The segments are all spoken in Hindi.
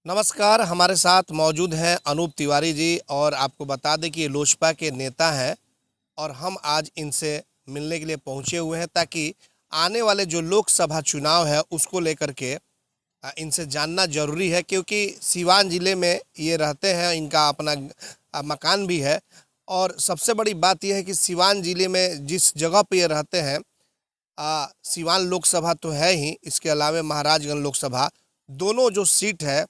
नमस्कार, हमारे साथ मौजूद हैं अनूप तिवारी जी और आपको बता दें कि ये लोजपा के नेता हैं और हम आज इनसे मिलने के लिए पहुंचे हुए हैं ताकि आने वाले जो लोकसभा चुनाव है उसको लेकर के इनसे जानना ज़रूरी है क्योंकि सीवान ज़िले में ये रहते हैं, इनका अपना मकान भी है। और सबसे बड़ी बात यह है कि सीवान ज़िले में जिस जगह पे ये रहते हैं, सीवान लोकसभा तो है ही, इसके अलावा महाराजगंज लोकसभा, दोनों जो सीट है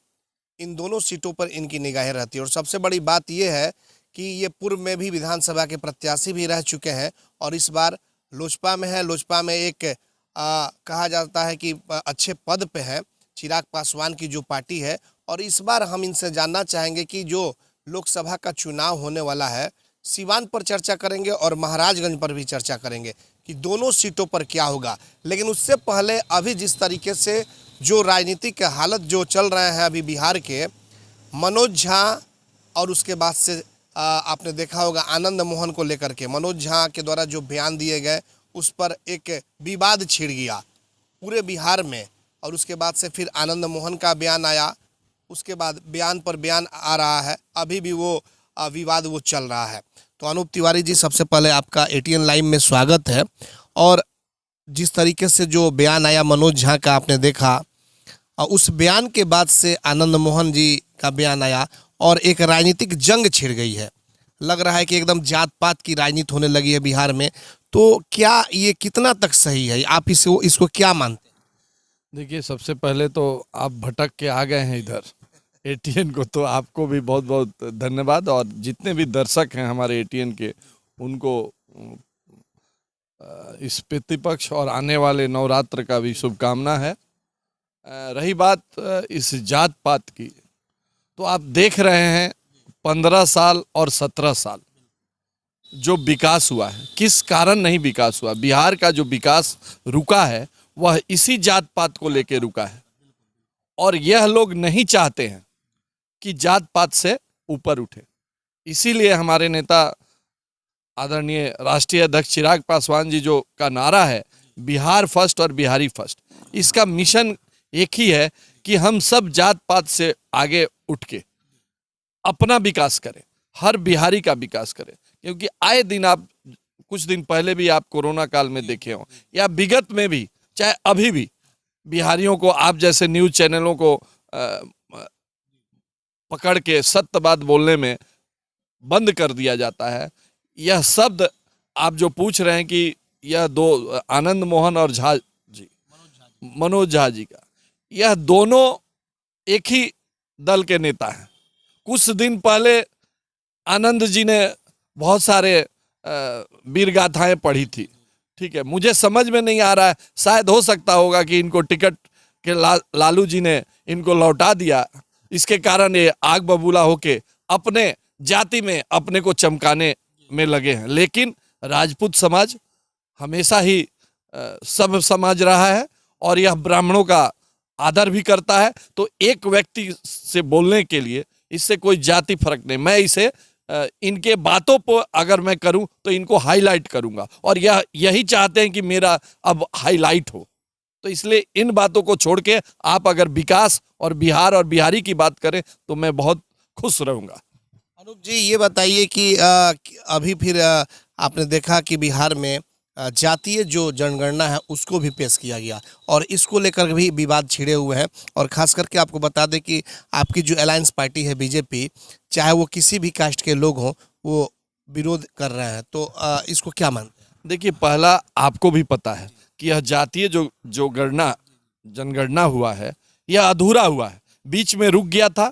इन दोनों सीटों पर इनकी निगाहें रहती है। और सबसे बड़ी बात यह है कि ये पूर्व में भी विधानसभा के प्रत्याशी भी रह चुके हैं और इस बार लोजपा में है। लोजपा में एक कहा जाता है कि अच्छे पद पे है, चिराग पासवान की जो पार्टी है। और इस बार हम इनसे जानना चाहेंगे कि जो लोकसभा का चुनाव होने वाला है, सीवान पर चर्चा करेंगे और महाराजगंज पर भी चर्चा करेंगे कि दोनों सीटों पर क्या होगा। लेकिन उससे पहले अभी जिस तरीके से जो राजनीतिक हालत जो चल रहे हैं अभी बिहार के, मनोज झा और उसके बाद से आपने देखा होगा आनंद मोहन को लेकर के मनोज झा के द्वारा जो बयान दिए गए उस पर एक विवाद छिड़ गया पूरे बिहार में। और उसके बाद से फिर आनंद मोहन का बयान आया, उसके बाद बयान पर बयान आ रहा है, अभी भी वो विवाद वो चल रहा है। तो अनूप तिवारी जी, सबसे पहले आपका एटीएन लाइव में स्वागत है। और जिस तरीके से जो बयान आया मनोज झा का आपने देखा, और उस बयान के बाद से आनंद मोहन जी का बयान आया और एक राजनीतिक जंग छिड़ गई है। लग रहा है कि एकदम जात पात की राजनीति होने लगी है बिहार में। तो क्या ये कितना तक सही है, आप इसको क्या मानते हैं? देखिए, सबसे पहले तो आप भटक के आ गए हैं इधर एटीएन को, तो आपको भी बहुत बहुत धन्यवाद। और जितने भी दर्शक हैं हमारे एटीएन के, उनको इस प्रतिपक्ष और आने वाले नवरात्र का भी शुभकामना है। रही बात इस जात पात की, तो आप देख रहे हैं 15 साल और 17 साल जो विकास हुआ है, किस कारण नहीं विकास हुआ। बिहार का जो विकास रुका है वह इसी जात पात को लेकर रुका है। और यह लोग नहीं चाहते हैं कि जात पात से ऊपर उठे। इसीलिए हमारे नेता आदरणीय राष्ट्रीय अध्यक्ष चिराग पासवान जी जो का नारा है, बिहार फर्स्ट और बिहारी फर्स्ट, इसका मिशन एक ही है कि हम सब जात पात से आगे उठ के अपना विकास करें, हर बिहारी का विकास करें। क्योंकि आए दिन, आप कुछ दिन पहले भी आप कोरोना काल में देखे हो या विगत में भी, चाहे अभी भी, बिहारियों को आप जैसे न्यूज चैनलों को पकड़ के सत्य बात बोलने में बंद कर दिया जाता है। यह शब्द आप जो पूछ रहे हैं कि यह दो आनंद मोहन और झा जी, मनोज झा जी का, यह दोनों एक ही दल के नेता हैं। कुछ दिन पहले आनंद जी ने बहुत सारे वीर गाथाएं पढ़ी थी, ठीक है। मुझे समझ में नहीं आ रहा है, शायद हो सकता होगा कि इनको टिकट के लालू जी ने इनको लौटा दिया, इसके कारण ये आग बबूला होके अपने जाति में अपने को चमकाने में लगे हैं। लेकिन राजपूत समाज हमेशा ही सब समझ रहा है और यह ब्राह्मणों का आदर भी करता है। तो एक व्यक्ति से बोलने के लिए इससे कोई जाति फर्क नहीं। मैं इसे इनके बातों पर अगर मैं करूं तो इनको हाईलाइट करूंगा और यही चाहते हैं कि मेरा अब हाईलाइट हो। तो इसलिए इन बातों को छोड़ के आप अगर विकास और बिहार और बिहारी की बात करें तो मैं बहुत खुश रहूंगा। अनूप जी, ये बताइए कि अभी फिर आपने देखा कि बिहार में जातीय जो जनगणना है उसको भी पेश किया गया और इसको लेकर भी विवाद छिड़े हुए हैं। और खास करके आपको बता दें कि आपकी जो अलायंस पार्टी है बीजेपी, चाहे वो किसी भी कास्ट के लोग हों, वो विरोध कर रहे हैं। तो इसको क्या मानते हैं? देखिए, पहला आपको भी पता है कि यह जातीय जो जनगणना हुआ है, यह अधूरा हुआ है, बीच में रुक गया था।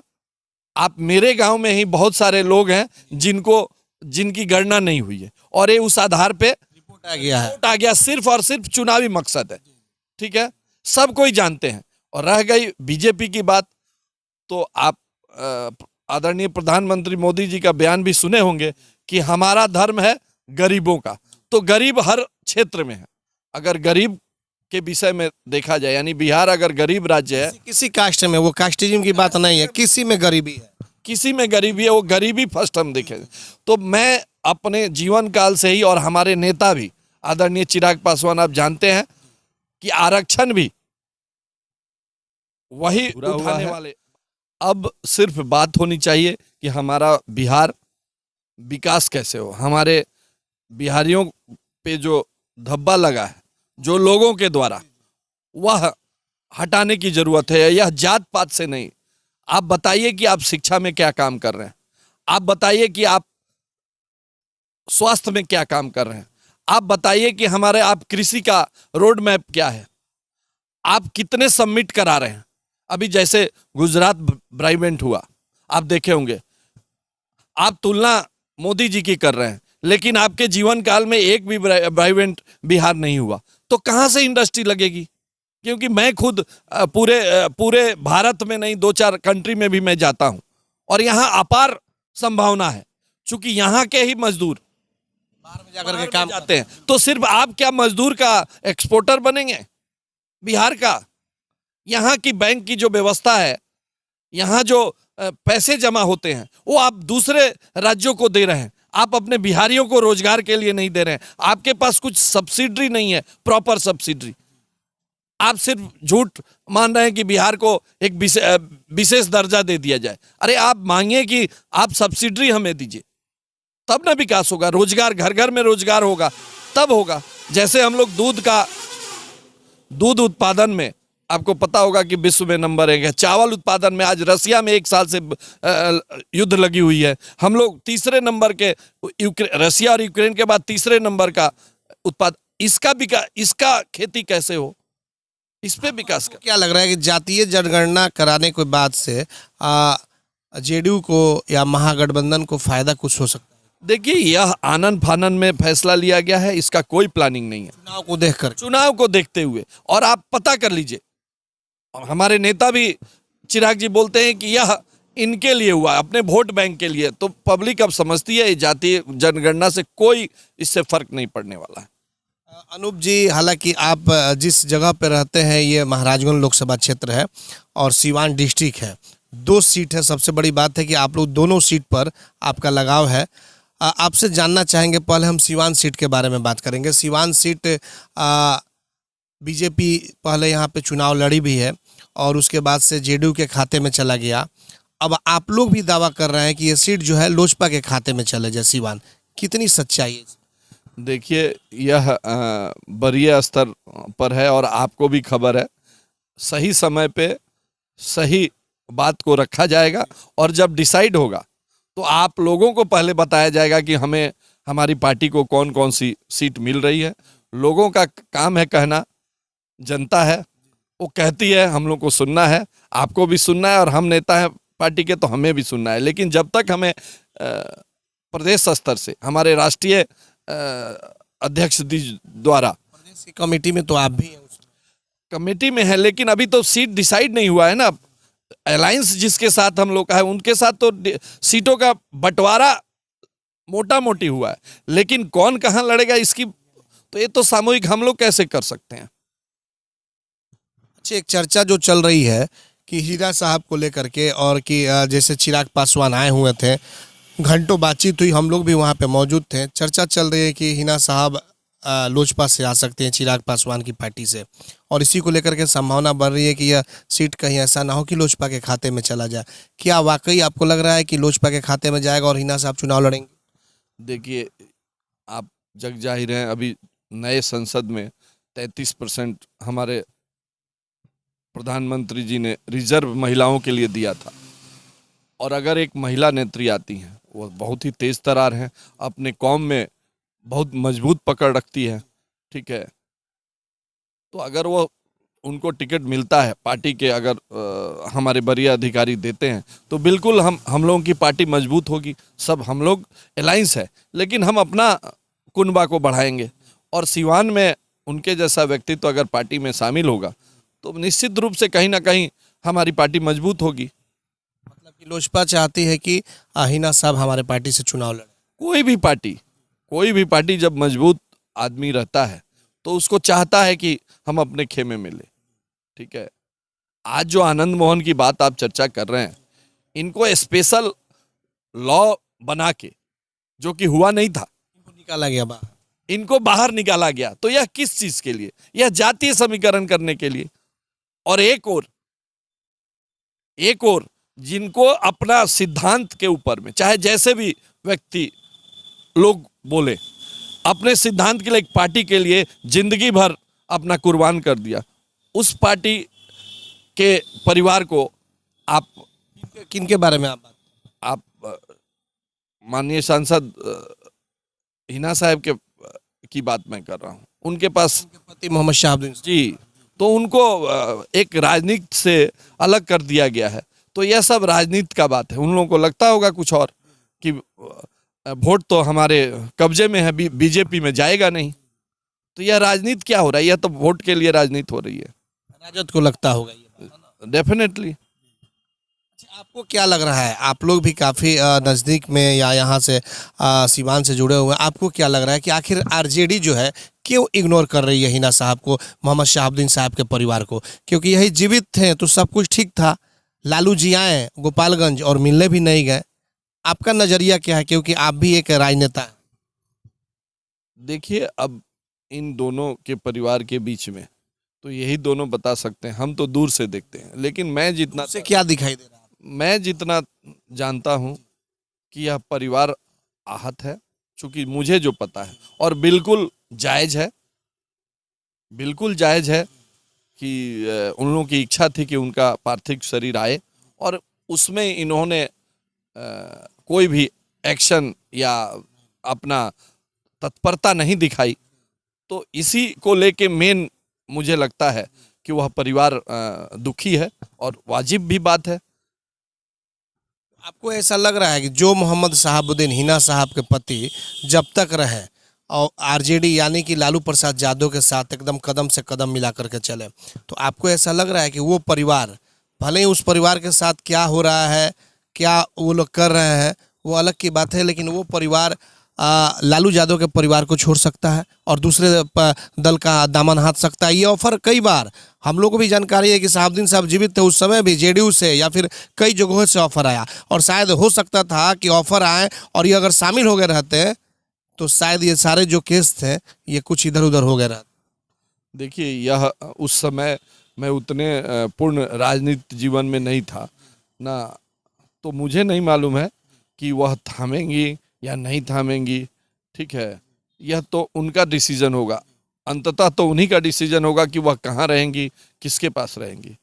आप मेरे गांव में ही बहुत सारे लोग हैं जिनकी गणना नहीं हुई है और ये उस आधार पे रिपोर्ट आ गया, सिर्फ और सिर्फ चुनावी मकसद है, ठीक है, सब कोई जानते हैं। और रह गई बीजेपी की बात, तो आप आदरणीय प्रधानमंत्री मोदी जी का बयान भी सुने होंगे कि हमारा धर्म है गरीबों का। तो गरीब हर क्षेत्र में है। अगर गरीब के विषय में देखा जाए, यानी बिहार अगर गरीब राज्य है, किसी कास्ट में, वो कास्टिज्म की बात नहीं है, किसी में गरीबी है, किसी में गरीबी है, वो गरीबी फर्स्ट हम देखें। तो मैं अपने जीवन काल से ही, और हमारे नेता भी आदरणीय चिराग पासवान, आप जानते हैं कि आरक्षण भी वही उठाने वाले अब सिर्फ बात होनी चाहिए कि हमारा बिहार विकास कैसे हो। हमारे बिहारियों पे जो धब्बा लगा है जो लोगों के द्वारा, वह हटाने की जरूरत है। यह जात पात से नहीं। आप बताइए कि आप शिक्षा में क्या काम कर रहे हैं, आप बताइए कि आप स्वास्थ्य में क्या काम कर रहे हैं, आप बताइए कि हमारे आप कृषि का रोड मैप क्या है, आप कितने सबमिट करा रहे हैं। अभी जैसे गुजरात ब्राइवेंट हुआ, आप देखे होंगे। आप तुलना मोदी जी की कर रहे हैं, लेकिन आपके जीवन काल में एक भी ब्राइवेंट बिहार नहीं हुआ। तो कहां से इंडस्ट्री लगेगी? क्योंकि मैं खुद पूरे भारत में नहीं, 2-4 कंट्री में भी मैं जाता हूं और यहाँ अपार संभावना है। चूंकि यहाँ के ही मजदूर बाहर में जाकर के काम जाते हैं, तो सिर्फ आप क्या मजदूर का एक्सपोर्टर बनेंगे बिहार का? यहाँ की बैंक की जो व्यवस्था है, यहाँ जो पैसे जमा होते हैं, वो आप दूसरे राज्यों को दे रहे हैं। आप अपने बिहारियों को रोजगार के लिए नहीं दे रहे हैं। आपके पास कुछ सब्सिडी नहीं है, प्रॉपर सब्सिडी। आप सिर्फ झूठ मान रहे हैं कि बिहार को एक विशेष दर्जा दे दिया जाए। अरे आप मांगिए कि आप सब्सिडी हमें दीजिए, तब ना विकास होगा। रोजगार, घर घर में रोजगार होगा, तब होगा। जैसे हम लोग दूध उत्पादन में, आपको पता होगा कि विश्व में नंबर 1 है। चावल उत्पादन में आज रसिया में 1 साल से युद्ध लगी हुई है। हम लोग तीसरे नंबर के, रसिया और यूक्रेन के बाद तीसरे नंबर का उत्पाद। इसका खेती कैसे हो? इस पे विकास का क्या लग रहा है कि जातीय जनगणना कराने के बाद से जेडीयू को या महागठबंधन को फायदा कुछ हो सकता है? देखिए, यह आनन फानन में फैसला लिया गया है, इसका कोई प्लानिंग नहीं है। चुनाव को देखते हुए, और आप पता कर लीजिए, हमारे नेता भी चिराग जी बोलते हैं कि यह इनके लिए हुआ, अपने वोट बैंक के लिए। तो पब्लिक अब समझती है जातीय जनगणना से कोई इससे फर्क नहीं पड़ने वाला है। अनूप जी, हालांकि आप जिस जगह पर रहते हैं ये महाराजगंज लोकसभा क्षेत्र है और सीवान डिस्ट्रिक्ट है, 2 सीट है। सबसे बड़ी बात है कि आप लोग दोनों सीट पर आपका लगाव है। आपसे जानना चाहेंगे, पहले हम सीवान सीट के बारे में बात करेंगे। सीवान सीट बीजेपी पहले यहाँ पे चुनाव लड़ी भी है और उसके बाद से जेडीयू के खाते में चला गया। अब आप लोग भी दावा कर रहे हैं कि ये सीट जो है लोजपा के खाते में चले जाए। सीवान, कितनी सच्चाई है? देखिए, यह वरीय स्तर पर है और आपको भी खबर है। सही समय पे सही बात को रखा जाएगा और जब डिसाइड होगा तो आप लोगों को पहले बताया जाएगा कि हमें, हमारी पार्टी को कौन कौन सी सीट मिल रही है। लोगों का काम है कहना, जनता है वो कहती है, हम लोग को सुनना है। आपको भी सुनना है और हम नेता हैं पार्टी के, तो हमें भी सुनना है। लेकिन जब तक हमें प्रदेश स्तर से, हमारे राष्ट्रीय अध्यक्ष द्वारा, प्रदेश की कमेटी में तो आप भी हैं, कमेटी में है, लेकिन अभी तो सीट डिसाइड नहीं हुआ है ना। अलायंस जिसके साथ हम लोग का है उनके साथ तो सीटों का बंटवारा मोटा मोटी हुआ है, लेकिन कौन कहां लड़ेगा इसकी तो ये तो सामूहिक हम लोग कैसे कर सकते हैं। अच्छा, एक चर्चा जो चल रही है कि हीरा साहब को लेकर के, और कि जैसे चिराग पासवान आए हुए थे, घंटों बातचीत हुई, हम लोग भी वहाँ पे मौजूद थे। चर्चा चल रही है कि हिना साहब लोजपा से आ सकते हैं, चिराग पासवान की पार्टी से, और इसी को लेकर के संभावना बढ़ रही है कि यह सीट कहीं ऐसा ना हो कि लोजपा के खाते में चला जाए। क्या वाकई आपको लग रहा है कि लोजपा के खाते में जाएगा और हिना साहब चुनाव लड़ेंगे? देखिए, आप जग जाहिर हैं, अभी नए संसद में 33% हमारे प्रधानमंत्री जी ने रिजर्व महिलाओं के लिए दिया था। और अगर एक महिला नेत्री आती हैं, वो बहुत ही तेज तरार हैं, अपने कौम में बहुत मजबूत पकड़ रखती है, ठीक है। तो अगर वो, उनको टिकट मिलता है पार्टी के, अगर हमारे वरीय अधिकारी देते हैं, तो बिल्कुल हम लोगों की पार्टी मजबूत होगी। सब हम लोग अलायंस है, लेकिन हम अपना कुनबा को बढ़ाएंगे। और सिवान में उनके जैसा व्यक्ति तो अगर पार्टी में शामिल होगा तो निश्चित रूप से कहीं ना कहीं हमारी पार्टी मजबूत होगी। मतलब कि लोजपा चाहती है कि हिना साहब हमारे पार्टी से चुनाव लड़े। कोई भी पार्टी जब मजबूत आदमी रहता है तो उसको चाहता है कि हम अपने खेमे में ले, ठीक है। आज जो आनंद मोहन की बात आप चर्चा कर रहे हैं, इनको स्पेशल लॉ बना के, जो कि हुआ नहीं था, निकाला गया बाहर, इनको बाहर निकाला गया। तो यह किस चीज के लिए? यह जातीय समीकरण करने के लिए। और एक और जिनको अपना सिद्धांत के ऊपर में, चाहे जैसे भी व्यक्ति लोग बोले, अपने सिद्धांत के लिए, एक पार्टी के लिए जिंदगी भर अपना कुर्बान कर दिया, उस पार्टी के परिवार को आप किनके बारे में आप माननीय सांसद हिना साहब के की बात मैं कर रहा हूँ। उनके पास पति मोहम्मद शहाबुद्दीन जी, तो उनको एक राजनीति से अलग कर दिया गया है। तो यह सब राजनीति का बात है। उन लोगों को लगता होगा कुछ और कि वोट तो हमारे कब्जे में है, बीजेपी में जाएगा नहीं। तो यह राजनीति क्या हो रहा है? यह तो वोट के लिए राजनीति हो रही है। राजद को लगता होगा ये। डेफिनेटली। आपको क्या लग रहा है, आप लोग भी काफ़ी नज़दीक में या यहाँ से सीवान से जुड़े हुए हैं, आपको क्या लग रहा है कि आखिर आरजेडी जो है क्यों इग्नोर कर रही है हिना साहब को, मोहम्मद शहाबुद्दीन साहब के परिवार को? क्योंकि यही जीवित थे तो सब कुछ ठीक था। लालू जी आए गोपालगंज और मिलने भी नहीं गए। आपका नज़रिया क्या है, क्योंकि आप भी एक राजनेता हैं? देखिए, अब इन दोनों के परिवार के बीच में तो यही दोनों बता सकते हैं, हम तो दूर से देखते हैं। लेकिन मैं जितना जानता हूं कि यह परिवार आहत है, चूंकि मुझे जो पता है, और बिल्कुल जायज है कि उन लोगों की इच्छा थी कि उनका पार्थिव शरीर आए, और उसमें इन्होंने कोई भी एक्शन या अपना तत्परता नहीं दिखाई। तो इसी को लेके मेन मुझे लगता है कि वह परिवार दुखी है, और वाजिब भी बात है। आपको ऐसा लग रहा है कि जो मोहम्मद शहाबुद्दीन हिना साहब के पति जब तक रहे और आरजेडी यानी कि लालू प्रसाद यादव के साथ एकदम कदम से कदम मिला करके चले, तो आपको ऐसा लग रहा है कि वो परिवार, भले ही उस परिवार के साथ क्या हो रहा है, क्या वो लोग कर रहे हैं, वो अलग की बात है, लेकिन वो परिवार लालू यादव के परिवार को छोड़ सकता है और दूसरे दल का दामन हाथ सकता है? ये ऑफर कई बार हम लोग को भी जानकारी है कि शहाबुद्दीन साहब जीवित थे उस समय भी जेडीयू से या फिर कई जगहों से ऑफर आया, और शायद हो सकता था कि ऑफर आए और ये अगर शामिल हो गए रहते तो शायद ये सारे जो केस थे ये कुछ इधर उधर हो गए रहते। देखिए, यह उस समय मैं उतने पूर्ण राजनीति जीवन में नहीं था ना, तो मुझे नहीं मालूम है कि वह थामेंगी या नहीं थामेंगी। ठीक है, यह तो उनका डिसीजन होगा, अंततः तो उन्हीं का डिसीजन होगा कि वह कहाँ रहेंगी, किसके पास रहेंगी।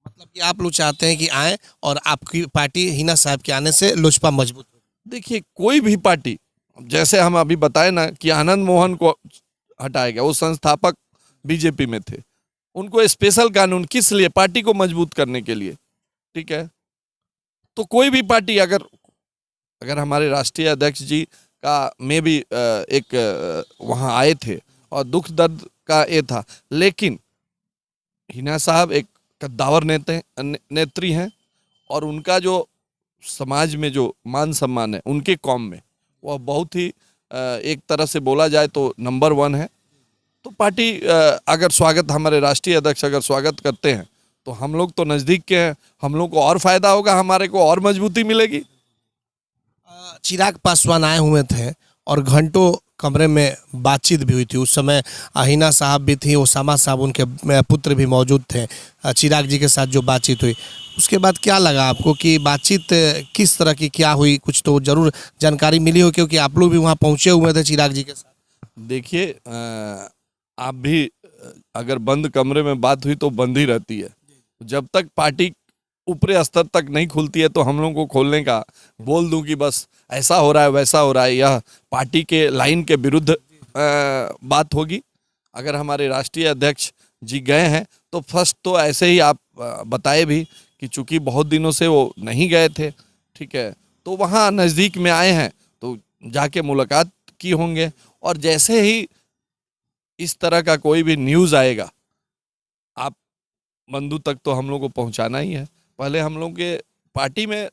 मतलब कि आप लोग चाहते हैं कि आए और आपकी पार्टी हिना साहब के आने से लोजपा मजबूत हो? देखिए, कोई भी पार्टी, जैसे हम अभी बताए ना कि आनंद मोहन को हटाया गया, वो संस्थापक बीजेपी में थे, उनको स्पेशल कानून किस लिए? पार्टी को मजबूत करने के लिए। ठीक है, तो कोई भी पार्टी अगर हमारे राष्ट्रीय अध्यक्ष जी का में भी एक वहाँ आए थे और दुख दर्द का ये था, लेकिन हिना साहब एक कद्दावर नेत्री हैं, और उनका जो समाज में जो मान सम्मान है उनके कौम में, वह बहुत ही एक तरह से बोला जाए तो नंबर 1 है। तो पार्टी अगर स्वागत, हमारे राष्ट्रीय अध्यक्ष अगर स्वागत करते हैं तो हम लोग तो नज़दीक के हैं, हम लोग को और फायदा होगा, हमारे को और मजबूती मिलेगी। चिराग पासवान आए हुए थे और घंटों कमरे में बातचीत भी हुई थी। उस समय हिना साहब भी थी, ओसामा साहब उनके पुत्र भी मौजूद थे। चिराग जी के साथ जो बातचीत हुई, उसके बाद क्या लगा आपको कि बातचीत किस तरह की क्या हुई? कुछ तो जरूर जानकारी मिली हो, क्योंकि आप लोग भी वहाँ पहुँचे हुए थे चिराग जी के साथ। देखिए, आप भी अगर बंद कमरे में बात हुई तो बंद ही रहती है। जब तक पार्टी ऊपरी स्तर तक नहीं खुलती है तो हम लोगों को खोलने का, बोल दूं कि बस ऐसा हो रहा है वैसा हो रहा है, यह पार्टी के लाइन के विरुद्ध बात होगी। अगर हमारे राष्ट्रीय अध्यक्ष जी गए हैं तो फर्स्ट तो ऐसे ही आप बताए भी कि चूंकि बहुत दिनों से वो नहीं गए थे, ठीक है, तो वहाँ नज़दीक में आए हैं तो जाके मुलाकात की होंगे। और जैसे ही इस तरह का कोई भी न्यूज़ आएगा, आप बंधु तक तो हम लोग को पहुंचाना ही है। पहले हम लोग के पार्टी में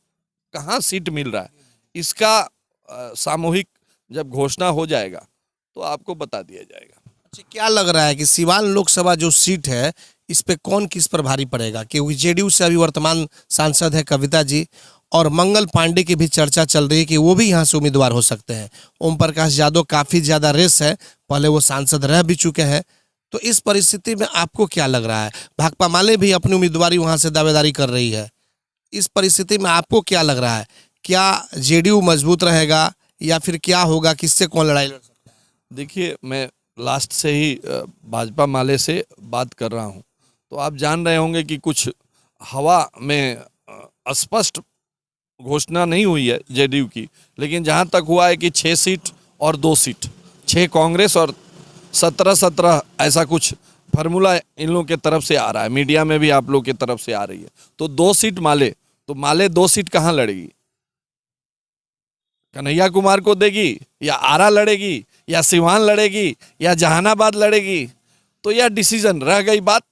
कहाँ सीट मिल रहा है, इसका सामूहिक जब घोषणा हो जाएगा तो आपको बता दिया जाएगा। अच्छा, क्या लग रहा है कि सिवान लोकसभा जो सीट है इस पे कौन किस पर भारी पड़ेगा? क्योंकि जेडीयू से अभी वर्तमान सांसद है कविता जी, और मंगल पांडे की भी चर्चा चल रही है कि वो भी यहाँ से उम्मीदवार हो सकते हैं। ओम प्रकाश यादव काफ़ी ज़्यादा रेस है, पहले वो सांसद रह भी चुके हैं। तो इस परिस्थिति में आपको क्या लग रहा है? भाकपा माले भी अपनी उम्मीदवारी वहाँ से दावेदारी कर रही है, इस परिस्थिति में आपको क्या लग रहा है, क्या जेडीयू मजबूत रहेगा या फिर क्या होगा, किससे कौन लड़ाई लड़ सकता है? देखिए, मैं लास्ट से ही भाजपा माले से बात कर रहा हूं, तो आप जान रहे होंगे कि कुछ हवा में स्पष्ट घोषणा नहीं हुई है जेडीयू की, लेकिन जहां तक हुआ है कि 6 सीट और 2 सीट, 6 कांग्रेस और 17-17 ऐसा कुछ फार्मूला इन लोगों के तरफ से आ रहा है, मीडिया में भी आप लोग की तरफ से आ रही है। तो 2 सीट माले, तो माले 2 सीट कहाँ लड़ेगी? कन्हैया कुमार को देगी या आरा लड़ेगी या सिवान लड़ेगी या जहानाबाद लड़ेगी? तो यह डिसीजन रह गई बात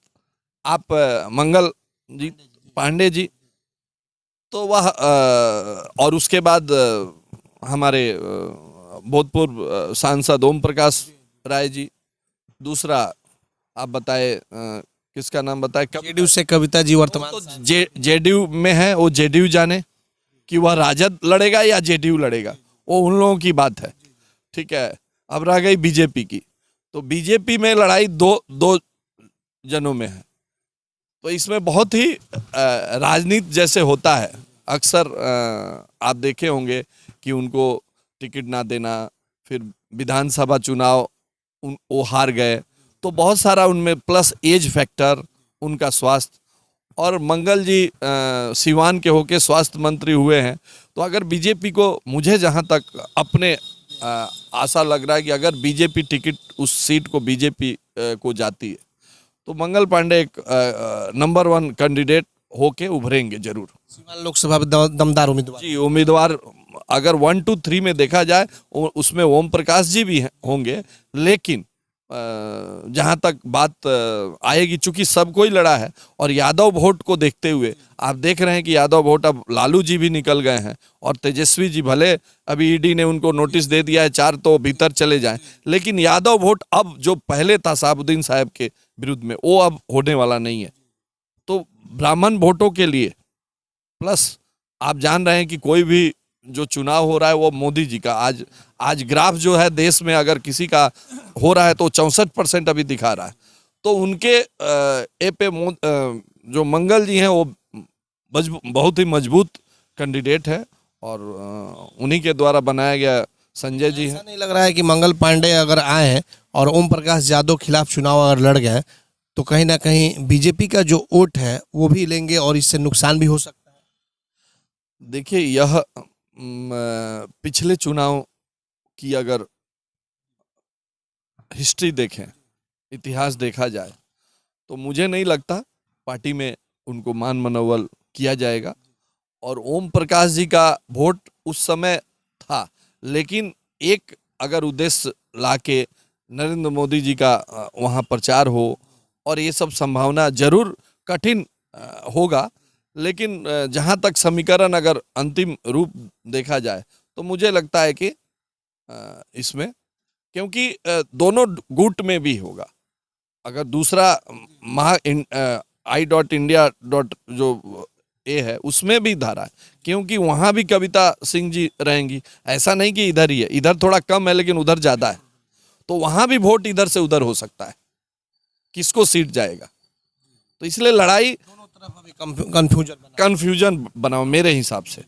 आप मंगल जी पांडे जी, तो वह और उसके बाद हमारे भूतपूर्व सांसद ओम प्रकाश राय जी, दूसरा आप बताए किसका नाम बताए? जेडीयू से कविता जी वर्तमान तो जेडीयू में है, वो जेडीयू जाने कि वह राजद लड़ेगा या जेडीयू लड़ेगा, वो उन लोगों की बात है, ठीक है। अब रह गई बीजेपी की, तो बीजेपी में लड़ाई दो जनों में है। तो इसमें बहुत ही राजनीति जैसे होता है, अक्सर आप देखे होंगे कि उनको टिकट ना देना, फिर विधानसभा चुनाव वो हार गए, तो बहुत सारा उनमें प्लस एज फैक्टर, उनका स्वास्थ्य, और मंगल जी सिवान के होके स्वास्थ्य मंत्री हुए हैं। तो अगर बीजेपी को, मुझे जहां तक अपने आशा लग रहा है कि अगर बीजेपी टिकट उस सीट को बीजेपी को जाती है, तो मंगल पांडे एक नंबर 1 कैंडिडेट होके उभरेंगे जरूर। सीवान लोकसभा में दमदार उम्मीदवार जी, उम्मीदवार अगर 1, 2, 3 में देखा जाए, उसमें ओम प्रकाश जी भी होंगे, लेकिन जहां तक बात आएगी, चूंकि सब कोई लड़ा है, और यादव वोट को देखते हुए आप देख रहे हैं कि यादव वोट, अब लालू जी भी निकल गए हैं, और तेजस्वी जी भले अभी ईडी ने उनको नोटिस दे दिया है 4 तो भीतर चले जाएं, लेकिन यादव वोट अब जो पहले था साहबुद्दीन साहब के विरुद्ध में, वो अब होने वाला नहीं है। तो ब्राह्मण वोटों के लिए, प्लस आप जान रहे हैं कि कोई भी जो चुनाव हो रहा है वो मोदी जी का, आज ग्राफ जो है देश में अगर किसी का हो रहा है तो 64% अभी दिखा रहा है। तो उनके जो मंगल जी हैं वो बहुत ही मजबूत कैंडिडेट है, और उन्हीं के द्वारा बनाया गया संजय जी ऐसा हैं। नहीं लग रहा है कि मंगल पांडे अगर आए हैं और ओम प्रकाश यादव खिलाफ चुनाव अगर लड़ गए, तो कहीं ना कहीं बीजेपी का जो वोट है वो भी लेंगे और इससे नुकसान भी हो सकता है? देखिए, यह पिछले चुनाव की अगर हिस्ट्री देखें, इतिहास देखा जाए, तो मुझे नहीं लगता पार्टी में उनको मान मनोबल किया जाएगा। और ओम प्रकाश जी का वोट उस समय था, लेकिन एक अगर उद्देश्य लाके नरेंद्र मोदी जी का वहाँ प्रचार हो, और ये सब संभावना जरूर कठिन होगा, लेकिन जहाँ तक समीकरण अगर अंतिम रूप देखा जाए, तो मुझे लगता है कि इसमें, क्योंकि दोनों गुट में भी होगा, अगर दूसरा i.india. जो ए है उसमें भी धारा है, क्योंकि वहां भी कविता सिंह जी रहेंगी, ऐसा नहीं कि इधर ही है, इधर थोड़ा कम है लेकिन उधर ज्यादा है, तो वहां भी वोट इधर से उधर हो सकता है, किसको सीट जाएगा। तो इसलिए लड़ाई दोनों तरफ अभी कंफ्यूजन कन्फ्यूजन बनाओ मेरे हिसाब से।